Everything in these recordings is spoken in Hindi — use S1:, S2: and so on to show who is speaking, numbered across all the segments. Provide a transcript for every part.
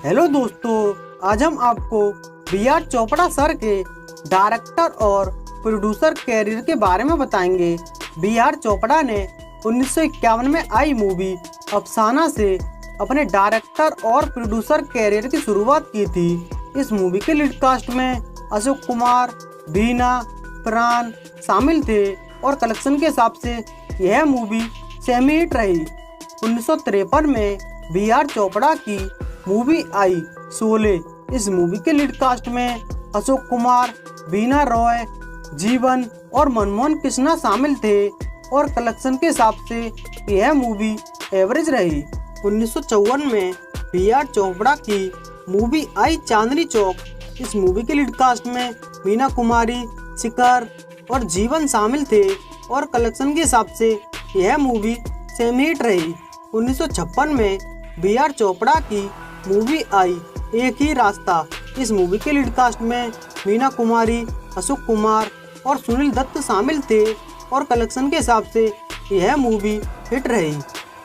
S1: हेलो दोस्तों, आज हम आपको बी आर चोपड़ा सर के डायरेक्टर और प्रोड्यूसर कैरियर के बारे में बताएंगे। बी आर चोपड़ा ने 1951 में आई मूवी अफसाना से अपने डायरेक्टर और प्रोड्यूसर कैरियर की शुरुआत की थी। इस मूवी के लीड कास्ट में अशोक कुमार, बीना, प्राण शामिल थे और कलेक्शन के हिसाब से यह मूवी सेमी हिट रही। 1953 में बी आर चोपड़ा की मूवी आई शोले। इस मूवी के लीड कास्ट में अशोक कुमार, बीना रॉय, जीवन और मनमोहन कृष्णा शामिल थे और कलेक्शन के हिसाब से यह मूवी एवरेज रही। 1954 में बी आर चोपड़ा की मूवी आई चांदनी चौक। इस मूवी के लीड कास्ट में मीना कुमारी, शिखर और जीवन शामिल थे और कलेक्शन के हिसाब से यह मूवी सेमी हिट रही। 1956 में बी आर चोपड़ा की मूवी आई एक ही रास्ता। इस मूवी के लीड कास्ट में मीना कुमारी, अशोक कुमार और सुनील दत्त शामिल थे और कलेक्शन के हिसाब से यह मूवी हिट रही।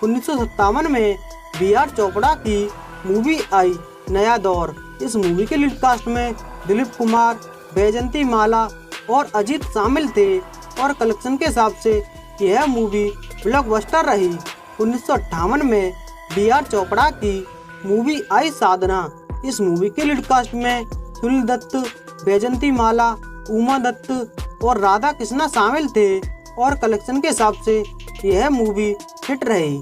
S1: 1957 में बी आर चोपड़ा की मूवी आई नया दौर। इस मूवी के लीड कास्ट में दिलीप कुमार, बैजंती माला और अजीत शामिल थे और कलेक्शन के हिसाब से यह मूवी ब्लॉकबस्टर रही। 1958 में बी आर चोपड़ा की मूवी आई साधना। इस मूवी के लीड कास्ट में सुनील दत्त, बैजंती माला, उमा दत्त और राधा कृष्णा शामिल थे और कलेक्शन के हिसाब से यह मूवी हिट रही।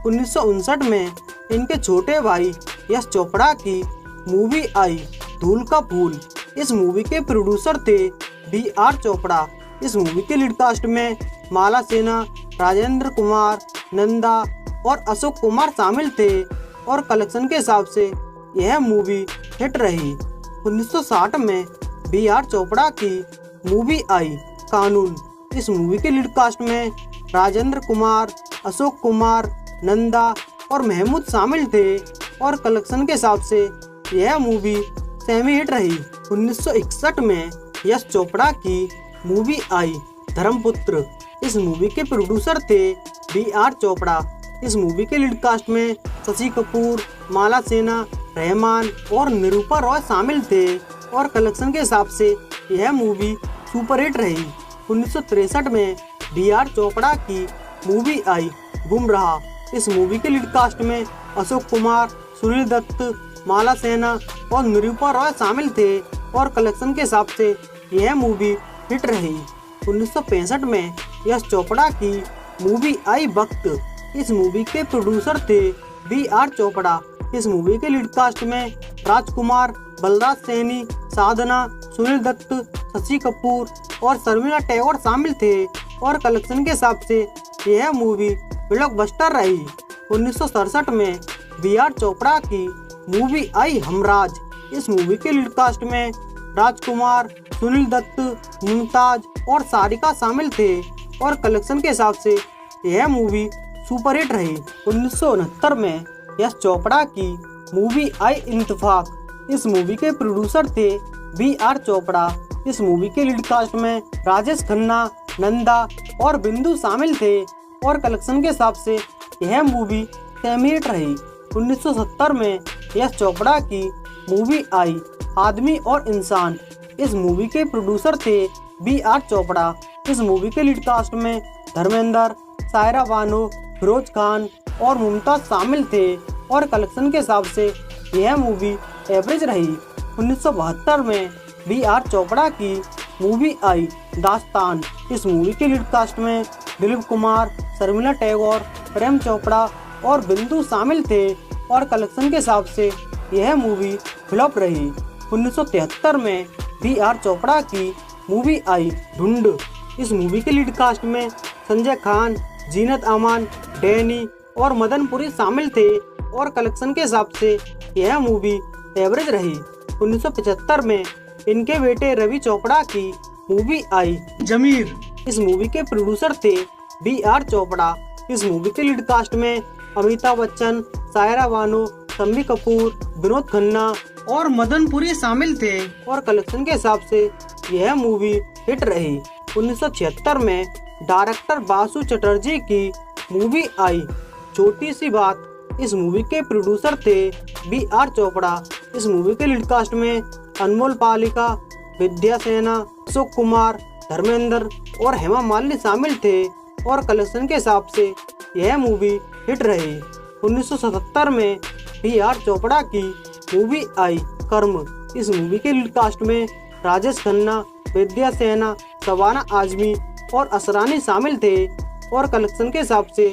S1: 1959 में इनके छोटे भाई यश चोपड़ा की मूवी आई धूल का फूल। इस मूवी के प्रोड्यूसर थे बी आर चोपड़ा। इस मूवी के लीड कास्ट में माला सेना, राजेंद्र कुमार, नंदा और अशोक कुमार शामिल थे और कलेक्शन के हिसाब से यह मूवी हिट रही। 1960 में बी आर चोपड़ा की मूवी आई कानून। इस मूवी के लीड कास्ट में राजेंद्र कुमार, अशोक कुमार, नंदा और महमूद शामिल थे और कलेक्शन के हिसाब से यह मूवी सेमी हिट रही। 1961 में यश चोपड़ा की मूवी आई धर्मपुत्र। इस मूवी के प्रोड्यूसर थे बी आर चोपड़ा। इस मूवी के लीड कास्ट में शशि कपूर, माला सेना, रहमान और निरूपा रॉय शामिल थे और कलेक्शन के हिसाब से यह मूवी सुपरहिट रही। 1963 में बी आर चोपड़ा की मूवी आई गुमराह। इस मूवी के लीड कास्ट में अशोक कुमार, सुनील दत्त, माला सेना और निरूपा रॉय शामिल थे और कलेक्शन के हिसाब से यह मूवी हिट रही। 1965 में यश चोपड़ा की मूवी आई वक्त। इस मूवी के प्रोड्यूसर थे बी आर चोपड़ा। इस मूवी के लीड कास्ट में राजकुमार, बलराज सैनी, साधना, सुनील दत्त, शशि कपूर और शर्मिला टैगोर शामिल थे और कलेक्शन के हिसाब से यह मूवी ब्लॉकबस्टर रही। 1967 में बी आर चोपड़ा की मूवी आई हमराज। इस मूवी के लीड कास्ट में राजकुमार, सुनील दत्त, मुमताज और सारिका शामिल थे और कलेक्शन के हिसाब से यह मूवी सुपरहिट रही। 1969 में यश चोपड़ा की मूवी आई इंतफाक। इस मूवी के प्रोड्यूसर थे बी आर चोपड़ा। इस मूवी के लीड कास्ट में राजेश खन्ना, नंदा और बिंदु शामिल थे और कलेक्शन के हिसाब से यह मूवी सेमी हिट रही। 1970 में यश चोपड़ा की मूवी आई आदमी और इंसान। इस मूवी के प्रोड्यूसर थे बी आर चोपड़ा। इस मूवी के लीड कास्ट में धर्मेंद्र, सायरा बानो, फिरोज खान और मुमताज शामिल थे और कलेक्शन के हिसाब से यह मूवी एवरेज रही। 1972 में बी आर चोपड़ा की मूवी आई दास्तान। इस मूवी के लीड कास्ट में दिलीप कुमार, शर्मिला टैगोर, प्रेम चोपड़ा और बिंदु शामिल थे और कलेक्शन के हिसाब से यह मूवी फ्लॉप रही। 1973 में बी आर चोपड़ा की मूवी आई ढूंढ। इस मूवी के लीड कास्ट में संजय खान, जीनत अमान, डैनी और मदनपुरी शामिल थे और कलेक्शन के हिसाब से यह मूवी एवरेज रही। 1975 में इनके बेटे रवि चोपड़ा की मूवी आई जमीर। इस मूवी के प्रोड्यूसर थे बी आर चोपड़ा। इस मूवी के लीड कास्ट में अमिताभ बच्चन, सायरा बानो, शम्मी कपूर, विनोद खन्ना और मदनपुरी शामिल थे और कलेक्शन के हिसाब से यह मूवी हिट रही। 1976 में डायरेक्टर बासु चटर्जी की मूवी आई छोटी सी बात। इस मूवी के प्रोड्यूसर थे बी आर चोपड़ा। इस मूवी के लीड कास्ट में अनमोल पालिका, विद्या सेना, अशोक कुमार, धर्मेंद्र और हेमा मालिनी शामिल थे और कलेक्शन के हिसाब से यह मूवी हिट रही। 1977 में बी आर चोपड़ा की मूवी आई कर्म। इस मूवी के लीड कास्ट में राजेश खन्ना, विद्या सेना, शबाना आजमी और असरानी शामिल थे और कलेक्शन के हिसाब से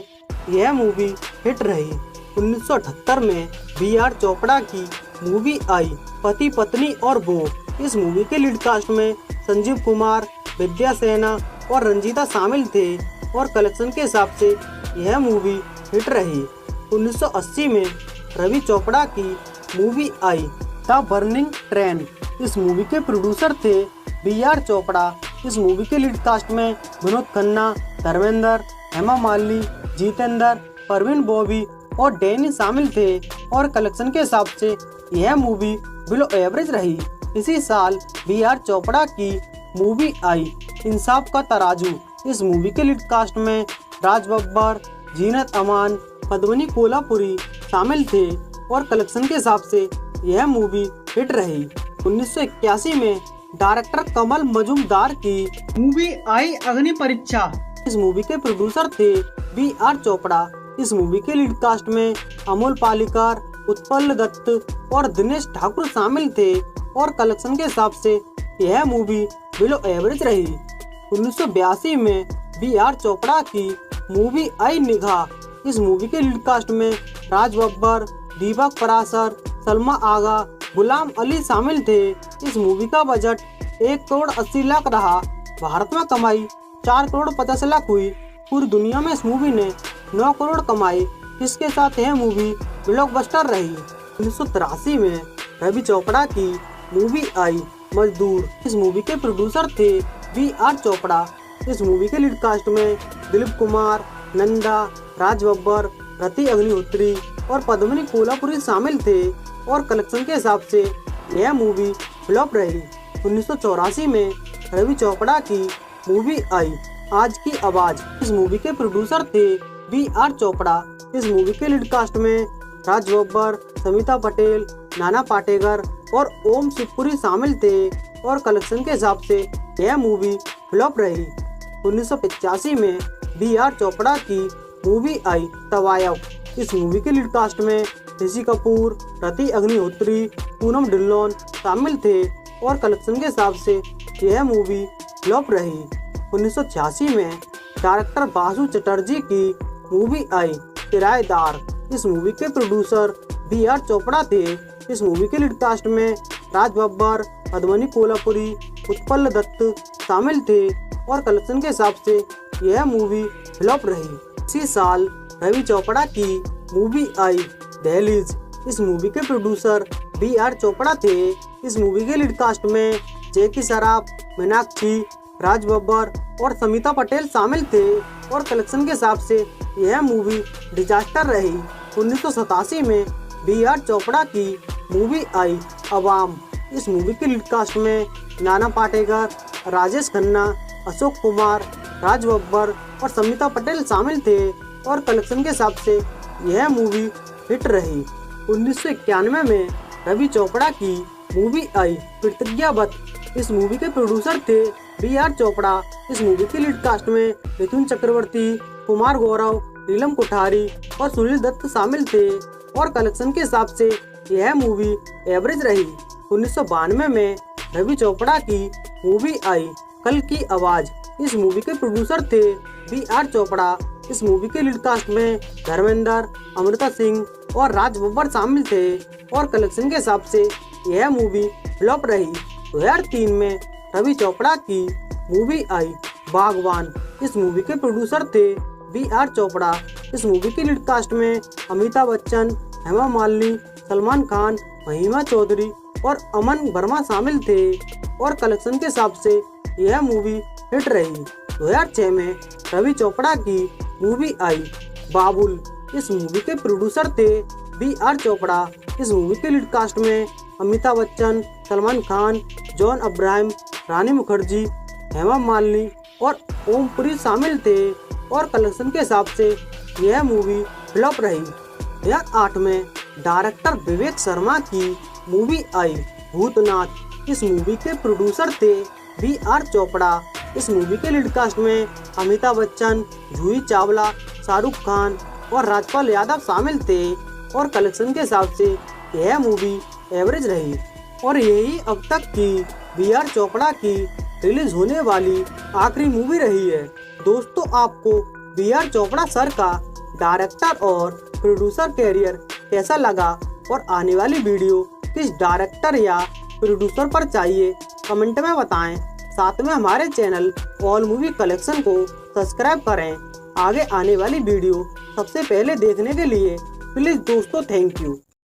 S1: यह मूवी हिट रही। 1978 में बी आर चोपड़ा की मूवी आई पति पत्नी और बो। इस मूवी के लीड कास्ट में संजीव कुमार, विद्या सेना और रंजीता शामिल थे और कलेक्शन के हिसाब से यह मूवी हिट रही। 1980 में रवि चोपड़ा की movie I the burning train. इस मूवी के प्रोड्यूसर थे बी आर चोपड़ा। इस मूवी के लीड कास्ट में विनोद खन्ना, धर्मेंद्र, हेमा मालिनी, जितेंद्र, परवीन बॉबी और डैनी शामिल थे और कलेक्शन के हिसाब से यह मूवी बिलो एवरेज रही। इसी साल बी आर चोपड़ा की मूवी आई इंसाफ का तराजू। इस मूवी के लीड कास्ट में राज बब्बर, जीनत अमान, पद्मिनी कोल्हापुरी शामिल थे और कलेक्शन के हिसाब से यह मूवी हिट रही। 1981 में डायरेक्टर कमल मजूमदार की मूवी आई अग्नि परीक्षा। इस मूवी के प्रोड्यूसर थे बी आर चोपड़ा। इस मूवी के लीड कास्ट में अमोल पालेकर, उत्पल दत्त और दिनेश ठाकुर शामिल थे और कलेक्शन के हिसाब से यह मूवी बिलो एवरेज रही। 1982 में बी आर चोपड़ा की मूवी आई निगाह। इस मूवी के लीड कास्ट में राज बब्बर, दीपक पराशर, सलमा आगा, गुलाम अली शामिल थे। इस मूवी का बजट 1 करोड़ 80 लाख रहा। भारत में कमाई 4 करोड़ 50 लाख हुई। पूरी दुनिया में इस मूवी ने 9 करोड़ कमाई। इसके साथ यह मूवी ब्लॉकबस्टर रही। 1983 में रवि चोपड़ा की मूवी आई मजदूर। इस मूवी के प्रोड्यूसर थे बी आर चोपड़ा। इस मूवी के लीड कास्ट में दिलीप कुमार, नंदा, राज बब्बर, रति अग्निहोत्री और पद्मिनी कोल्हापुरी शामिल थे और कलेक्शन के हिसाब से यह मूवी फ्लॉप रही। 1984 में रवि चोपड़ा की मूवी आई आज की आवाज। इस मूवी के प्रोड्यूसर थे बी आर चोपड़ा। इस मूवी के लीड कास्ट में राज बब्बर, समिता पटेल, नाना पाटेकर और ओम शिवपुरी शामिल थे और कलेक्शन के हिसाब से यह मूवी फ्लॉप रही। 1985 में बी आर चोपड़ा की मूवी आई तवायव। इस मूवी के लीड कास्ट में ऋषि कपूर, रति अग्निहोत्री, पूनम ढिल्लोन शामिल थे और कलेक्शन के हिसाब से यह मूवी फ्लॉप रही। 1986 में डायरेक्टर बासु चटर्जी की मूवी आई किराएदार। इस मूवी के प्रोड्यूसर बी आर चोपड़ा थे। इस मूवी के लीड कास्ट में राज बब्बर, पद्मिनी कोल्हापुरी, उत्पल दत्त शामिल थे और कलेक्शन के हिसाब से यह मूवी फ्लॉप रही। इसी साल रवि चोपड़ा की मूवी आई दहलीज। इस मूवी के प्रोड्यूसर बी आर चोपड़ा थे। इस मूवी के लीड कास्ट में जैकी श्रॉफ, मीनाक्षी, राज बब्बर और समिता पटेल शामिल थे और कलेक्शन के हिसाब से यह मूवी डिजास्टर रही। 1987 में बी आर चोपड़ा की मूवी आई अवाम। इस मूवी के लीड कास्ट में नाना पाटेकर, राजेश खन्ना, अशोक कुमार, राज बब्बर और समिता पटेल शामिल थे और कलेक्शन के हिसाब से यह मूवी हिट रही। 1991 में रवि चोपड़ा की मूवी आई प्रतिज्ञाबद्ध। इस मूवी के प्रोड्यूसर थे बी आर चोपड़ा। इस मूवी के लीड कास्ट में मिथुन चक्रवर्ती, कुमार गौरव, नीलम कोठारी और सुनील दत्त शामिल थे और कलेक्शन के हिसाब से यह मूवी एवरेज रही। 1992 में रवि चोपड़ा की मूवी आई कल की आवाज। इस मूवी के प्रोड्यूसर थे बी आर चोपड़ा। इस मूवी के लीड कास्ट में धर्मेंद्र, अमृता सिंह और राज बब्बर शामिल थे और कलेक्शन के हिसाब से यह मूवी फ्लॉप रही। 2003 में रवि चोपड़ा की मूवी आई बागवान। इस मूवी के प्रोड्यूसर थे बी आर चोपड़ा। इस मूवी के लीड कास्ट में अमिताभ बच्चन, हेमा मालिनी, सलमान खान, महिमा चौधरी और अमन वर्मा शामिल थे और कलेक्शन के हिसाब से यह मूवी हिट रही। 2006 में रवि चोपड़ा की मूवी आई बाबुल। इस मूवी के प्रोड्यूसर थे बी आर चोपड़ा। इस मूवी के लीड कास्ट में अमिताभ बच्चन, सलमान खान, जॉन अब्राहम, रानी मुखर्जी, हेमा मालिनी और ओम पुरी शामिल थे और कलेक्शन के हिसाब से यह मूवी फ्लॉप रही। 2008 में डायरेक्टर विवेक शर्मा की मूवी आई भूतनाथ। इस मूवी के प्रोड्यूसर थे बी.आर. चोपड़ा। इस मूवी के लीड कास्ट में अमिताभ बच्चन, जूही चावला, शाहरुख खान और राजपाल यादव शामिल थे और कलेक्शन के हिसाब से यह मूवी एवरेज रही और यही अब तक की बी.आर. चोपड़ा की रिलीज होने वाली आखिरी मूवी रही है। दोस्तों, आपको बी.आर. चोपड़ा सर का डायरेक्टर और प्रोड्यूसर कैरियर कैसा लगा और आने वाली वीडियो किस डायरेक्टर या प्रोड्यूसर पर चाहिए कमेंट में बताएं। साथ में हमारे चैनल ऑल मूवी कलेक्शन को सब्सक्राइब करें। आगे आने वाली वीडियो सबसे पहले देखने के लिए प्लीज दोस्तों थैंक यू।